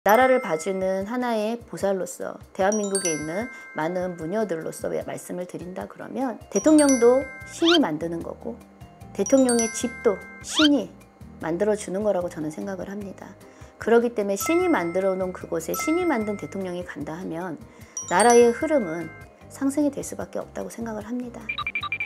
나라를 봐주는 하나의 보살로서 대한민국에 있는 많은 무녀들로서 말씀을 드린다 그러면 대통령도 신이 만드는 거고 대통령의 집도 신이 만들어주는 거라고 저는 생각을 합니다. 그렇기 때문에 신이 만들어 놓은 그곳에 신이 만든 대통령이 간다 하면 나라의 흐름은 상승이 될 수밖에 없다고 생각을 합니다.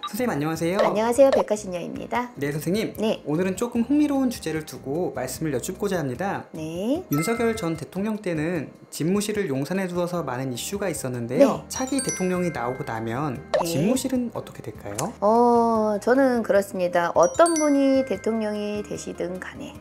선생님 안녕하세요. 안녕하세요. 백가신녀입니다. 네 선생님. 네. 오늘은 조금 흥미로운 주제를 두고 말씀을 여쭙고자 합니다. 네. 윤석열 전 대통령 때는 집무실을 용산에 두어서 많은 이슈가 있었는데요. 네. 차기 대통령이 나오고 나면 네. 집무실은 어떻게 될까요? 저는 그렇습니다. 어떤 분이 대통령이 되시든 간에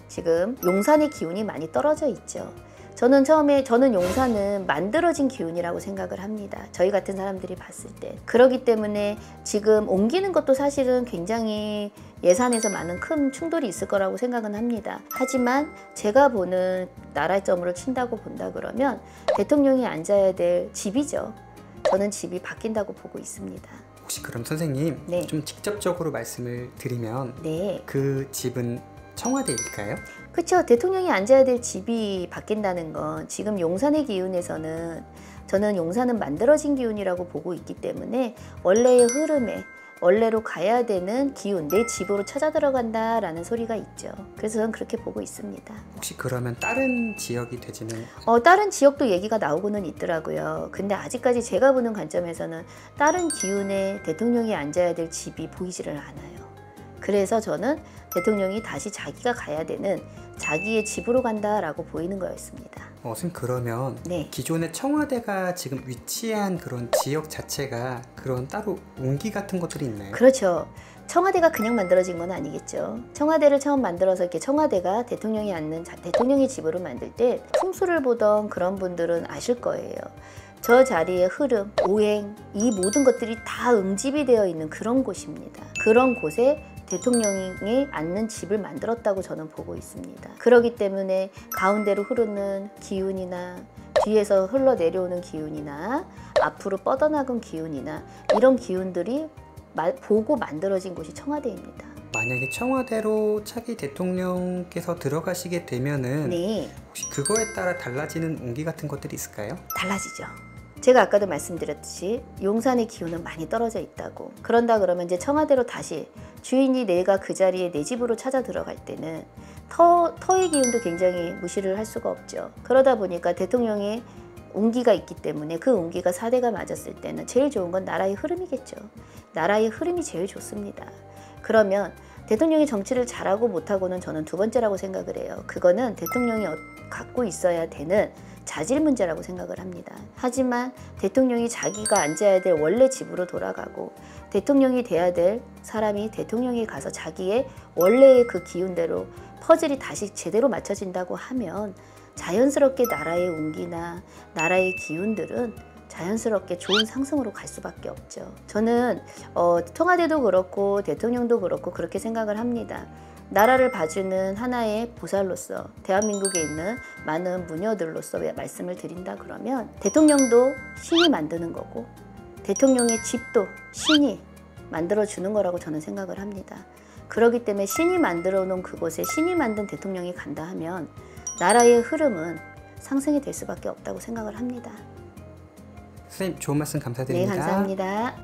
지금 용산의 기운이 많이 떨어져 있죠. 저는 용산은 만들어진 기운이라고 생각을 합니다. 저희 같은 사람들이 봤을 때. 그렇기 때문에 지금 옮기는 것도 사실은 굉장히 예산에서 많은 큰 충돌이 있을 거라고 생각은 합니다. 하지만 제가 보는 나라의 점으로 친다고 본다 그러면 대통령이 앉아야 될 집이죠. 저는 집이 바뀐다고 보고 있습니다. 혹시 그럼 선생님 네. 좀 직접적으로 말씀을 드리면 네. 그 집은 청와대일까요? 그렇죠. 대통령이 앉아야 될 집이 바뀐다는 건 지금 용산의 기운에서는 저는 용산은 만들어진 기운이라고 보고 있기 때문에 원래의 흐름에 원래로 가야 되는 기운, 내 집으로 찾아 들어간다라는 소리가 있죠. 그래서 저는 그렇게 보고 있습니다. 혹시 그러면 다른 지역이 되지는? 다른 지역도 얘기가 나오고는 있더라고요. 근데 아직까지 제가 보는 관점에서는 다른 기운에 대통령이 앉아야 될 집이 보이지를 않아요. 그래서 저는 대통령이 다시 자기가 가야 되는 자기의 집으로 간다라고 보이는 거였습니다. 선생님 그러면 네. 기존의 청와대가 지금 위치한 그런 지역 자체가 그런 따로 옹기 같은 것들이 있나요? 그렇죠. 청와대가 그냥 만들어진 건 아니겠죠. 청와대를 처음 만들어서 이렇게 청와대가 대통령이 앉는 대통령의 집으로 만들 때 풍수를 보던 그런 분들은 아실 거예요. 저 자리의 흐름, 오행, 이 모든 것들이 다 응집이 되어 있는 그런 곳입니다. 그런 곳에 대통령이 앉는 집을 만들었다고 저는 보고 있습니다. 그렇기 때문에 가운데로 흐르는 기운이나 뒤에서 흘러내려오는 기운이나 앞으로 뻗어나간 기운이나 이런 기운들이 보고 만들어진 곳이 청와대입니다. 만약에 청와대로 차기 대통령께서 들어가시게 되면은 네. 혹시 그거에 따라 달라지는 옹기 같은 것들이 있을까요? 달라지죠. 제가 아까도 말씀드렸듯이 용산의 기운은 많이 떨어져 있다고. 그런다 그러면 이제 청와대로 다시 주인이 내가 그 자리에 내 집으로 찾아 들어갈 때는 터의 기운도 굉장히 무시를 할 수가 없죠. 그러다 보니까 대통령의 옹기가 있기 때문에 그 옹기가 4대가 맞았을 때는 제일 좋은 건 나라의 흐름이겠죠. 나라의 흐름이 제일 좋습니다. 그러면 대통령이 정치를 잘하고 못하고는 저는 두 번째라고 생각을 해요. 그거는 대통령이 갖고 있어야 되는 자질 문제라고 생각을 합니다. 하지만 대통령이 자기가 앉아야 될 원래 집으로 돌아가고 대통령이 돼야 될 사람이 대통령이 가서 자기의 원래의 그 기운대로 퍼즐이 다시 제대로 맞춰진다고 하면 자연스럽게 나라의 운기나 나라의 기운들은 자연스럽게 좋은 상승으로 갈 수밖에 없죠. 저는 청와대도 그렇고 대통령도 그렇고 그렇게 생각을 합니다. 나라를 봐주는 하나의 보살로서 대한민국에 있는 많은 무녀들로서 말씀을 드린다 그러면 대통령도 신이 만드는 거고 대통령의 집도 신이 만들어주는 거라고 저는 생각을 합니다. 그렇기 때문에 신이 만들어 놓은 그곳에 신이 만든 대통령이 간다 하면 나라의 흐름은 상승이 될 수밖에 없다고 생각을 합니다. 선생님 좋은 말씀 감사드립니다. 네, 감사합니다.